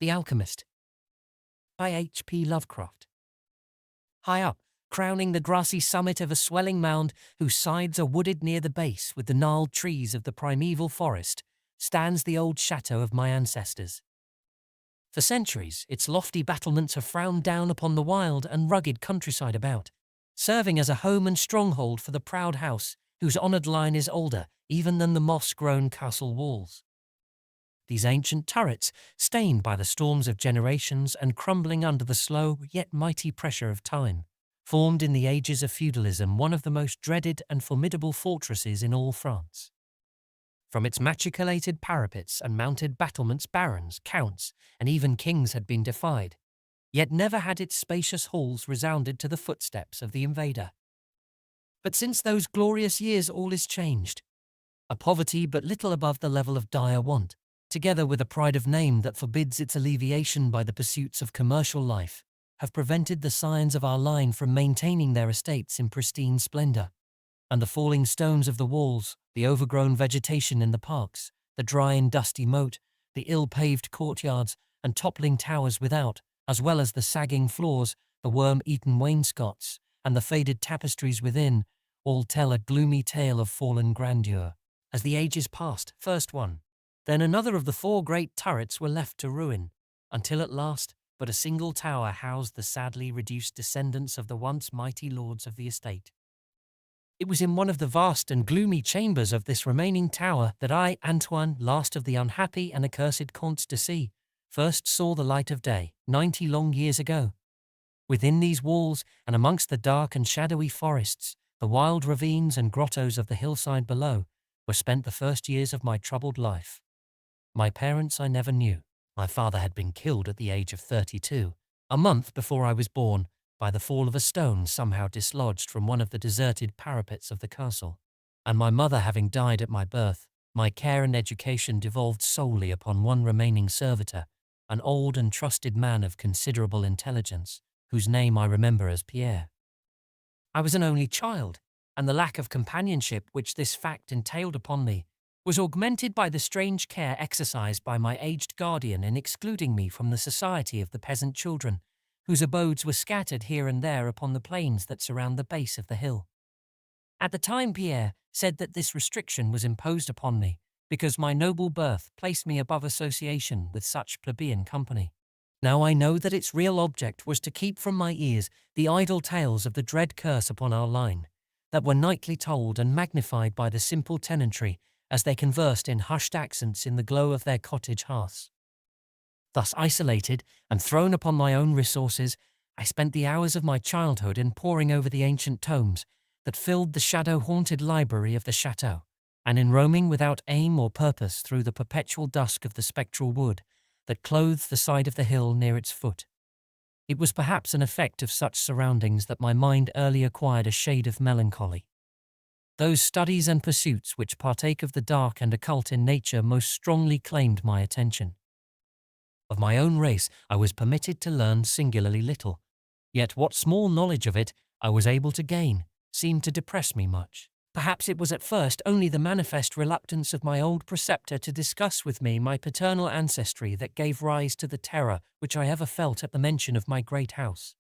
The Alchemist by H.P. Lovecraft. High up, crowning the grassy summit of a swelling mound whose sides are wooded near the base with the gnarled trees of the primeval forest, stands the old chateau of my ancestors. For centuries, its lofty battlements have frowned down upon the wild and rugged countryside about, serving as a home and stronghold for the proud house whose honoured line is older even than the moss-grown castle walls. These ancient turrets, stained by the storms of generations and crumbling under the slow yet mighty pressure of time, formed in the ages of feudalism one of the most dreaded and formidable fortresses in all France. From its machicolated parapets and mounted battlements barons, counts, and even kings had been defied, yet never had its spacious halls resounded to the footsteps of the invader. But since those glorious years all is changed. A poverty but little above the level of dire want, together with a pride of name that forbids its alleviation by the pursuits of commercial life, have prevented the scions of our line from maintaining their estates in pristine splendor. And the falling stones of the walls, the overgrown vegetation in the parks, the dry and dusty moat, the ill-paved courtyards and toppling towers without, as well as the sagging floors, the worm-eaten wainscots, and the faded tapestries within, all tell a gloomy tale of fallen grandeur. As the ages passed, first one, then another of the four great turrets were left to ruin, until at last but a single tower housed the sadly reduced descendants of the once mighty lords of the estate. It was in one of the vast and gloomy chambers of this remaining tower that I, Antoine, last of the unhappy and accursed Comtes de C, first saw the light of day, 90 long years ago. Within these walls, and amongst the dark and shadowy forests, the wild ravines and grottos of the hillside below, were spent the first years of my troubled life. My parents I never knew. My father had been killed at the age of 32, a month before I was born, by the fall of a stone somehow dislodged from one of the deserted parapets of the castle. And my mother having died at my birth, my care and education devolved solely upon one remaining servitor, an old and trusted man of considerable intelligence, whose name I remember as Pierre. I was an only child, and the lack of companionship which this fact entailed upon me was augmented by the strange care exercised by my aged guardian in excluding me from the society of the peasant children, whose abodes were scattered here and there upon the plains that surround the base of the hill. At the time Pierre said that this restriction was imposed upon me because my noble birth placed me above association with such plebeian company. Now I know that its real object was to keep from my ears the idle tales of the dread curse upon our line, that were nightly told and magnified by the simple tenantry as they conversed in hushed accents in the glow of their cottage hearths. Thus isolated and thrown upon my own resources, I spent the hours of my childhood in poring over the ancient tomes that filled the shadow-haunted library of the chateau, and in roaming without aim or purpose through the perpetual dusk of the spectral wood that clothes the side of the hill near its foot. It was perhaps an effect of such surroundings that my mind early acquired a shade of melancholy. Those studies and pursuits which partake of the dark and occult in nature most strongly claimed my attention. Of my own race I was permitted to learn singularly little, yet what small knowledge of it I was able to gain seemed to depress me much. Perhaps it was at first only the manifest reluctance of my old preceptor to discuss with me my paternal ancestry that gave rise to the terror which I ever felt at the mention of my great house.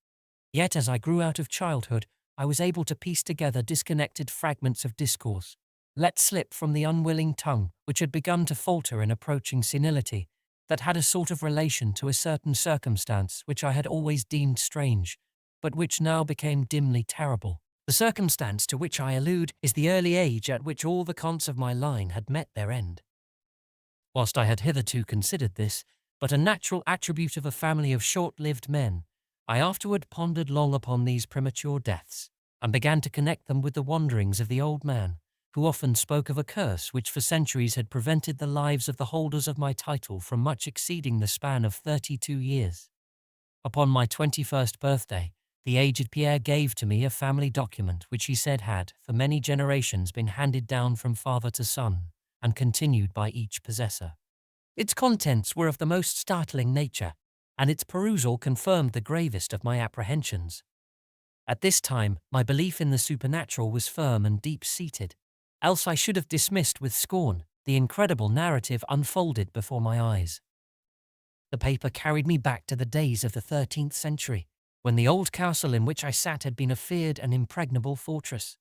Yet as I grew out of childhood, I was able to piece together disconnected fragments of discourse, let slip from the unwilling tongue which had begun to falter in approaching senility, that had a sort of relation to a certain circumstance which I had always deemed strange, but which now became dimly terrible. The circumstance to which I allude is the early age at which all the Comtes of my line had met their end. Whilst I had hitherto considered this but a natural attribute of a family of short-lived men, I afterward pondered long upon these premature deaths, and began to connect them with the wanderings of the old man, who often spoke of a curse which for centuries had prevented the lives of the holders of my title from much exceeding the span of 32 years. Upon my 21st birthday, the aged Pierre gave to me a family document which he said had, for many generations, been handed down from father to son, and continued by each possessor. Its contents were of the most startling nature, and its perusal confirmed the gravest of my apprehensions. At this time, my belief in the supernatural was firm and deep-seated, else I should have dismissed with scorn the incredible narrative unfolded before my eyes. The paper carried me back to the days of the 13th century, when the old castle in which I sat had been a feared and impregnable fortress.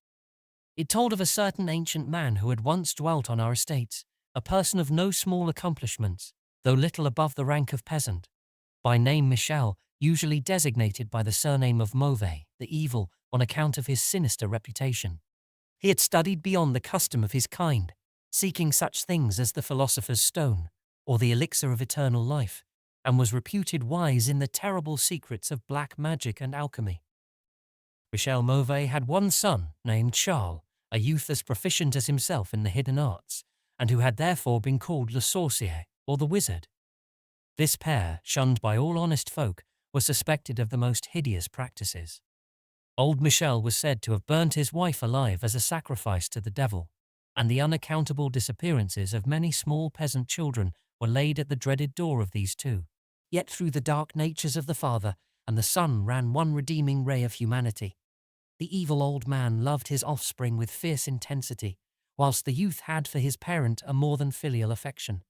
It told of a certain ancient man who had once dwelt on our estates, a person of no small accomplishments, though little above the rank of peasant. By name Michel, usually designated by the surname of Mauvais, the evil, on account of his sinister reputation. He had studied beyond the custom of his kind, seeking such things as the philosopher's stone, or the elixir of eternal life, and was reputed wise in the terrible secrets of black magic and alchemy. Michel Mauvais had one son named Charles, a youth as proficient as himself in the hidden arts, and who had therefore been called Le Sorcier, or the Wizard. This pair, shunned by all honest folk, were suspected of the most hideous practices. Old Michel was said to have burnt his wife alive as a sacrifice to the devil, and the unaccountable disappearances of many small peasant children were laid at the dreaded door of these two. Yet through the dark natures of the father and the son ran one redeeming ray of humanity. The evil old man loved his offspring with fierce intensity, whilst the youth had for his parent a more than filial affection.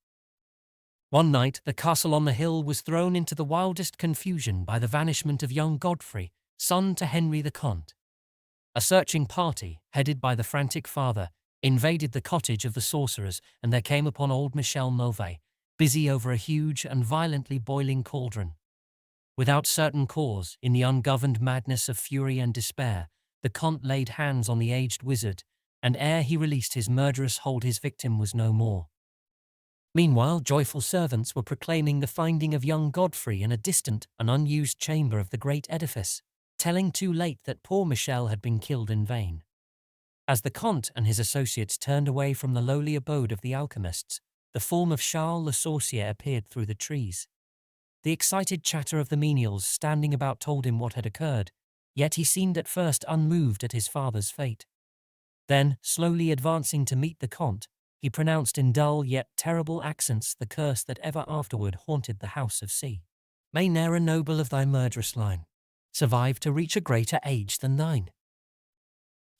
One night the castle on the hill was thrown into the wildest confusion by the vanishment of young Godfrey, son to Henry the Comte. A searching party, headed by the frantic father, invaded the cottage of the sorcerers, and there came upon old Michel Mauvais, busy over a huge and violently boiling cauldron. Without certain cause, in the ungoverned madness of fury and despair, the Comte laid hands on the aged wizard, and ere he released his murderous hold his victim was no more. Meanwhile, joyful servants were proclaiming the finding of young Godfrey in a distant and unused chamber of the great edifice, telling too late that poor Michel had been killed in vain. As the Comte and his associates turned away from the lowly abode of the alchemists, the form of Charles Le Sorcier appeared through the trees. The excited chatter of the menials standing about told him what had occurred, yet he seemed at first unmoved at his father's fate. Then, slowly advancing to meet the Comte, he pronounced in dull yet terrible accents the curse that ever afterward haunted the house of C. May ne'er a noble of thy murderous line survive to reach a greater age than thine,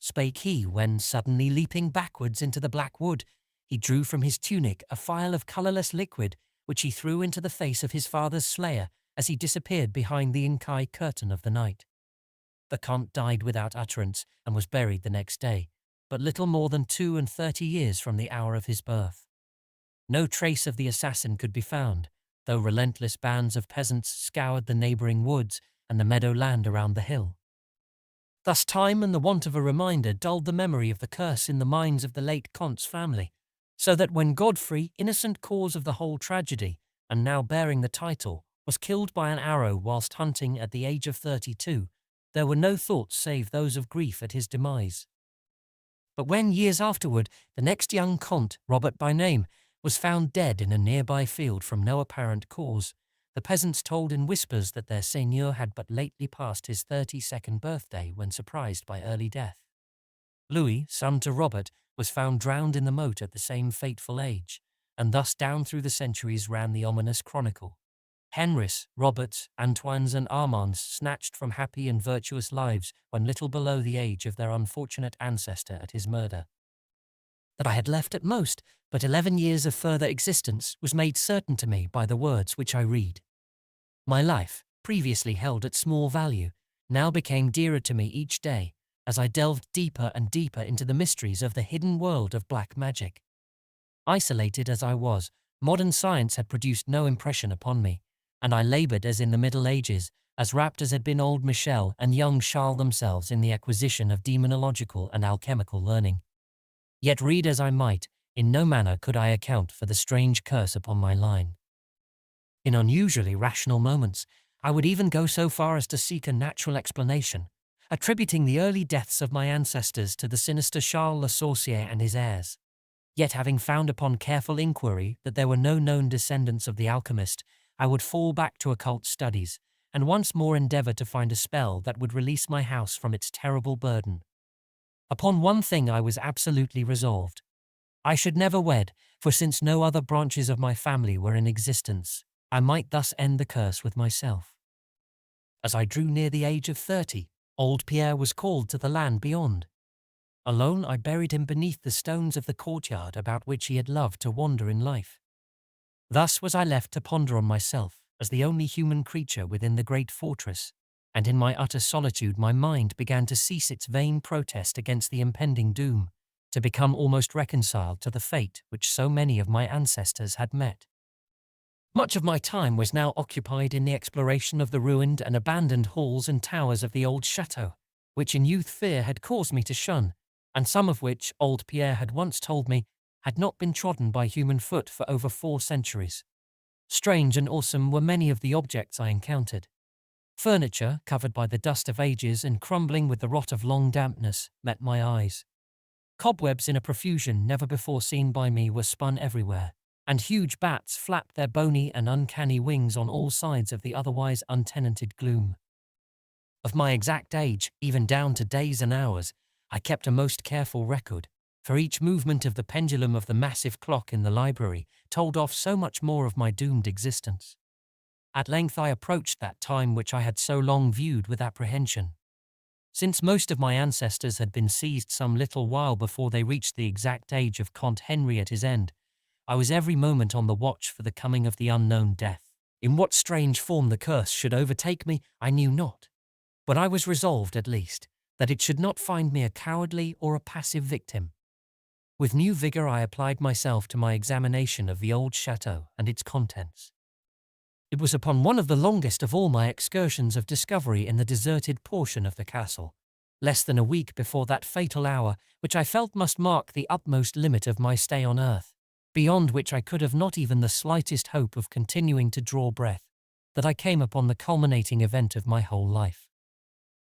spake he, when, suddenly leaping backwards into the black wood, he drew from his tunic a phial of colourless liquid, which he threw into the face of his father's slayer as he disappeared behind the inky curtain of the night. The Comte died without utterance and was buried the next day, but little more than 32 years from the hour of his birth. No trace of the assassin could be found, though relentless bands of peasants scoured the neighbouring woods and the meadow land around the hill. Thus time and the want of a reminder dulled the memory of the curse in the minds of the late Comte's family, so that when Godfrey, innocent cause of the whole tragedy, and now bearing the title, was killed by an arrow whilst hunting at the age of 32, there were no thoughts save those of grief at his demise. But when, years afterward, the next young Comte, Robert by name, was found dead in a nearby field from no apparent cause, the peasants told in whispers that their seigneur had but lately passed his 32nd birthday when surprised by early death. Louis, son to Robert, was found drowned in the moat at the same fateful age, and thus down through the centuries ran the ominous chronicle. Henry's, Robert's, Antoine's and Armand's snatched from happy and virtuous lives when little below the age of their unfortunate ancestor at his murder. That I had left at most but 11 years of further existence was made certain to me by the words which I read. My life, previously held at small value, now became dearer to me each day as I delved deeper and deeper into the mysteries of the hidden world of black magic. Isolated as I was, modern science had produced no impression upon me, and I laboured as in the Middle Ages, as rapt as had been old Michel and young Charles themselves in the acquisition of demonological and alchemical learning. Yet read as I might, in no manner could I account for the strange curse upon my line. In unusually rational moments, I would even go so far as to seek a natural explanation, attributing the early deaths of my ancestors to the sinister Charles Le Sorcier and his heirs. Yet having found upon careful inquiry that there were no known descendants of the alchemist, I would fall back to occult studies, and once more endeavour to find a spell that would release my house from its terrible burden. Upon one thing I was absolutely resolved. I should never wed, for since no other branches of my family were in existence, I might thus end the curse with myself. As I drew near the age of 30, old Pierre was called to the land beyond. Alone I buried him beneath the stones of the courtyard about which he had loved to wander in life. Thus was I left to ponder on myself, as the only human creature within the great fortress, and in my utter solitude my mind began to cease its vain protest against the impending doom, to become almost reconciled to the fate which so many of my ancestors had met. Much of my time was now occupied in the exploration of the ruined and abandoned halls and towers of the old chateau, which in youth fear had caused me to shun, and some of which, old Pierre had once told me, had not been trodden by human foot for over 4 centuries. Strange and awesome were many of the objects I encountered. Furniture, covered by the dust of ages and crumbling with the rot of long dampness, met my eyes. Cobwebs in a profusion never before seen by me were spun everywhere, and huge bats flapped their bony and uncanny wings on all sides of the otherwise untenanted gloom. Of my exact age, even down to days and hours, I kept a most careful record, for each movement of the pendulum of the massive clock in the library told off so much more of my doomed existence. At length I approached that time which I had so long viewed with apprehension. Since most of my ancestors had been seized some little while before they reached the exact age of Comte Henry at his end, I was every moment on the watch for the coming of the unknown death. In what strange form the curse should overtake me, I knew not. But I was resolved, at least, that it should not find me a cowardly or a passive victim. With new vigor I applied myself to my examination of the old chateau and its contents. It was upon one of the longest of all my excursions of discovery in the deserted portion of the castle, less than a week before that fatal hour which I felt must mark the utmost limit of my stay on earth, beyond which I could have not even the slightest hope of continuing to draw breath, that I came upon the culminating event of my whole life.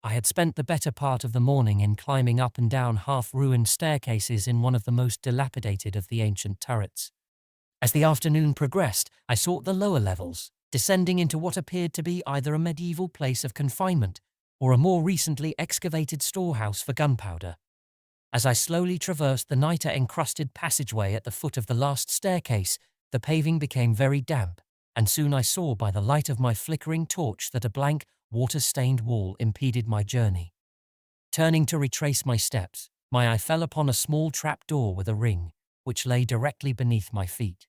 I had spent the better part of the morning in climbing up and down half-ruined staircases in one of the most dilapidated of the ancient turrets. As the afternoon progressed, I sought the lower levels, descending into what appeared to be either a medieval place of confinement or a more recently excavated storehouse for gunpowder. As I slowly traversed the niter-encrusted passageway at the foot of the last staircase, the paving became very damp, and soon I saw by the light of my flickering torch that a blank, water-stained wall impeded my journey. Turning to retrace my steps, my eye fell upon a small trap-door with a ring, which lay directly beneath my feet.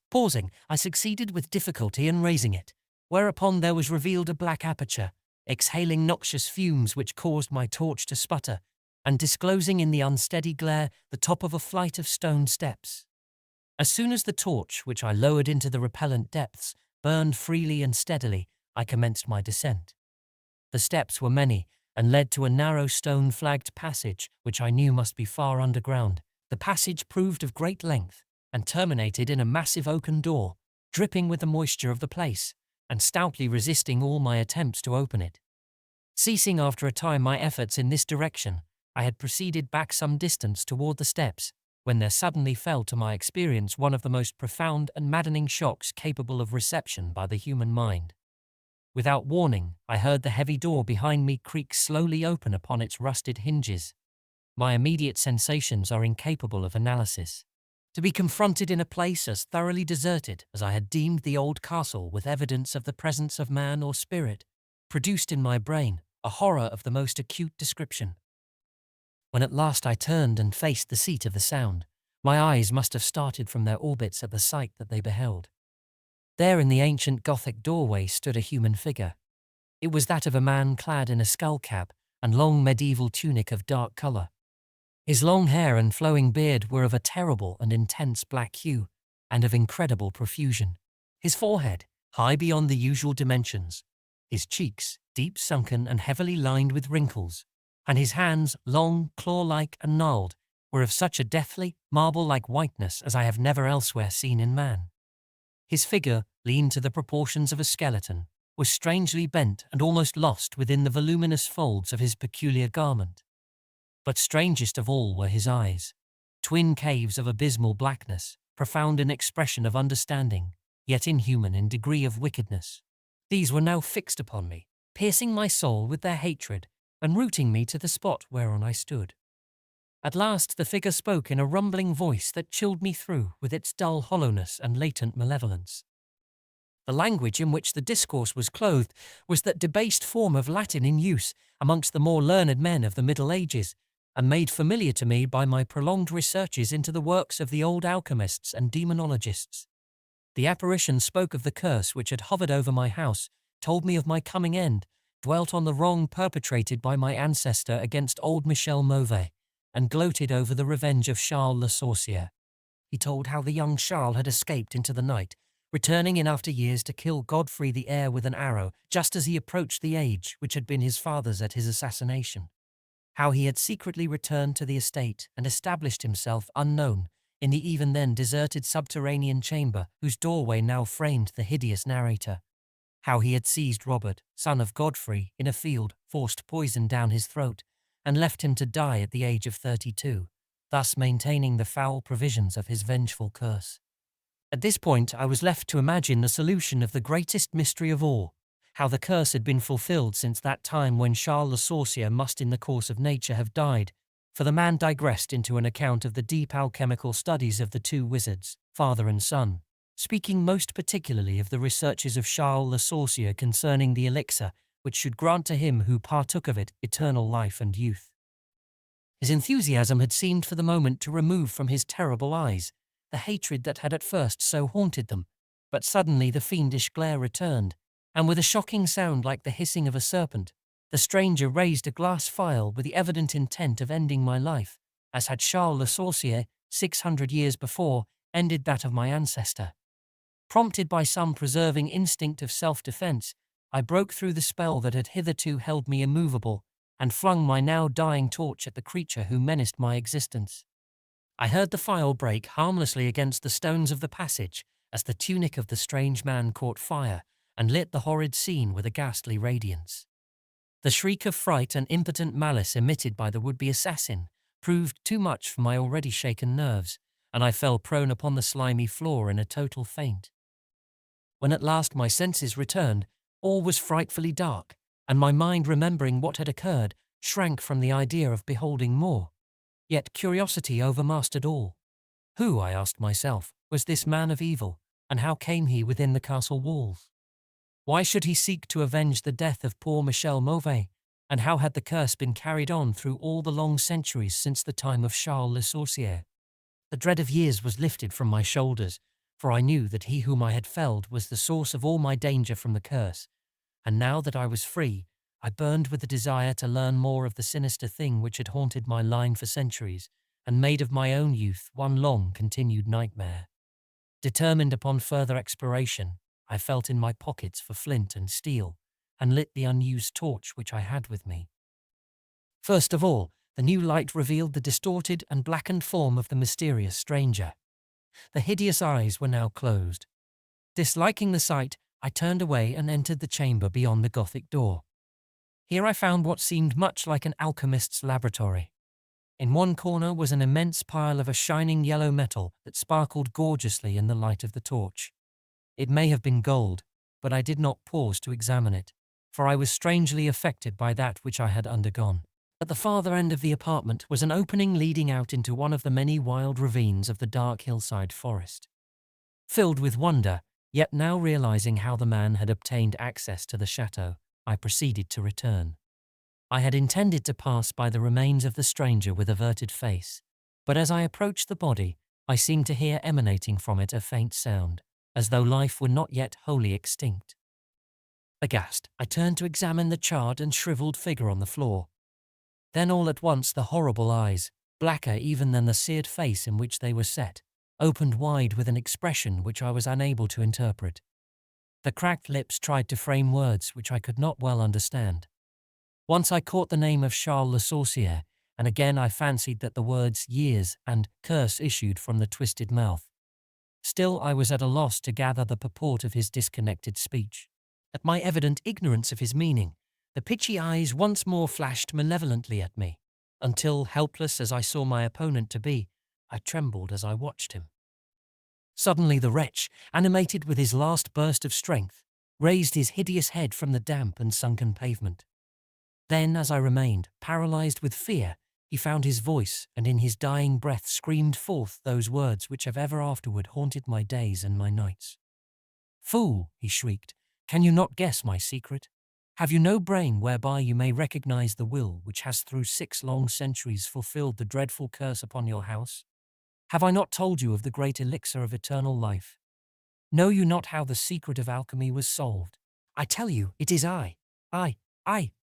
Pausing, I succeeded with difficulty in raising it, whereupon there was revealed a black aperture, exhaling noxious fumes which caused my torch to sputter, and disclosing in the unsteady glare the top of a flight of stone steps. As soon as the torch, which I lowered into the repellent depths, burned freely and steadily, I commenced my descent. The steps were many, and led to a narrow stone-flagged passage, which I knew must be far underground. The passage proved of great length, and terminated in a massive oaken door, dripping with the moisture of the place, and stoutly resisting all my attempts to open it. Ceasing after a time my efforts in this direction, I had proceeded back some distance toward the steps, when there suddenly fell to my experience one of the most profound and maddening shocks capable of reception by the human mind. Without warning, I heard the heavy door behind me creak slowly open upon its rusted hinges. My immediate sensations are incapable of analysis. To be confronted in a place as thoroughly deserted as I had deemed the old castle with evidence of the presence of man or spirit, produced in my brain a horror of the most acute description. When at last I turned and faced the seat of the sound, my eyes must have started from their orbits at the sight that they beheld. There in the ancient Gothic doorway stood a human figure. It was that of a man clad in a skull cap and long medieval tunic of dark colour. His long hair and flowing beard were of a terrible and intense black hue, and of incredible profusion. His forehead, high beyond the usual dimensions, his cheeks, deep sunken and heavily lined with wrinkles, and his hands, long, claw-like and gnarled, were of such a deathly, marble-like whiteness as I have never elsewhere seen in man. His figure, lean to the proportions of a skeleton, was strangely bent and almost lost within the voluminous folds of his peculiar garment. But strangest of all were his eyes, twin caves of abysmal blackness, profound in expression of understanding, yet inhuman in degree of wickedness. These were now fixed upon me, piercing my soul with their hatred, and rooting me to the spot whereon I stood. At last the figure spoke in a rumbling voice that chilled me through with its dull hollowness and latent malevolence. The language in which the discourse was clothed was that debased form of Latin in use amongst the more learned men of the Middle Ages, and made familiar to me by my prolonged researches into the works of the old alchemists and demonologists. The apparition spoke of the curse which had hovered over my house, told me of my coming end, dwelt on the wrong perpetrated by my ancestor against old Michel Mauvais, and gloated over the revenge of Charles Le Sorcier. He told how the young Charles had escaped into the night, returning in after years to kill Godfrey the heir with an arrow, just as he approached the age which had been his father's at his assassination. How he had secretly returned to the estate and established himself unknown in the even then deserted subterranean chamber whose doorway now framed the hideous narrator. How he had seized Robert, son of Godfrey, in a field, forced poison down his throat, and left him to die at the age of 32, thus maintaining the foul provisions of his vengeful curse. At this point, I was left to imagine the solution of the greatest mystery of all, how the curse had been fulfilled since that time when Charles Le Sorcier must in the course of nature have died, for the man digressed into an account of the deep alchemical studies of the two wizards, father and son, speaking most particularly of the researches of Charles Le Sorcier concerning the elixir which should grant to him who partook of it eternal life and youth. His enthusiasm had seemed for the moment to remove from his terrible eyes the hatred that had at first so haunted them, but suddenly the fiendish glare returned, and with a shocking sound like the hissing of a serpent, the stranger raised a glass phial with the evident intent of ending my life, as had Charles Le Sorcier, 600 years before, ended that of my ancestor. Prompted by some preserving instinct of self-defense, I broke through the spell that had hitherto held me immovable, and flung my now dying torch at the creature who menaced my existence. I heard the phial break harmlessly against the stones of the passage as the tunic of the strange man caught fire and lit the horrid scene with a ghastly radiance. The shriek of fright and impotent malice emitted by the would-be assassin proved too much for my already shaken nerves, and I fell prone upon the slimy floor in a total faint. When at last my senses returned, all was frightfully dark, and my mind, remembering what had occurred, shrank from the idea of beholding more. Yet curiosity overmastered all. Who, I asked myself, was this man of evil, and how came he within the castle walls? Why should he seek to avenge the death of poor Michel Mauvais, and how had the curse been carried on through all the long centuries since the time of Charles Le Sorcier? The dread of years was lifted from my shoulders, for I knew that he whom I had felled was the source of all my danger from the curse, and now that I was free, I burned with the desire to learn more of the sinister thing which had haunted my line for centuries, and made of my own youth one long continued nightmare. Determined upon further exploration, I felt in my pockets for flint and steel, and lit the unused torch which I had with me. First of all, the new light revealed the distorted and blackened form of the mysterious stranger. The hideous eyes were now closed. Disliking the sight, I turned away and entered the chamber beyond the Gothic door. Here I found what seemed much like an alchemist's laboratory. In one corner was an immense pile of a shining yellow metal that sparkled gorgeously in the light of the torch. It may have been gold, but I did not pause to examine it, for I was strangely affected by that which I had undergone. At the farther end of the apartment was an opening leading out into one of the many wild ravines of the dark hillside forest. Filled with wonder, yet now realizing how the man had obtained access to the chateau, I proceeded to return. I had intended to pass by the remains of the stranger with averted face, but as I approached the body, I seemed to hear emanating from it a faint sound, as though life were not yet wholly extinct. Aghast, I turned to examine the charred and shriveled figure on the floor. Then all at once the horrible eyes, blacker even than the seared face in which they were set, opened wide with an expression which I was unable to interpret. The cracked lips tried to frame words which I could not well understand. Once I caught the name of Charles Le Sorcier, and again I fancied that the words years and curse issued from the twisted mouth. Still I was at a loss to gather the purport of his disconnected speech. At my evident ignorance of his meaning, the pitchy eyes once more flashed malevolently at me, until, helpless as I saw my opponent to be, I trembled as I watched him. Suddenly the wretch, animated with his last burst of strength, raised his hideous head from the damp and sunken pavement. Then, as I remained, paralyzed with fear, he found his voice and in his dying breath screamed forth those words which have ever afterward haunted my days and my nights. "Fool," he shrieked, "can you not guess my secret? Have you no brain whereby you may recognize the will which has through 6 long centuries fulfilled the dreadful curse upon your house? Have I not told you of the great elixir of eternal life? Know you not how the secret of alchemy was solved? I tell you, it is I,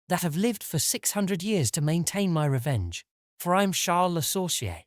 that have lived for 600 years to maintain my revenge. For I am Charles le Sorcier,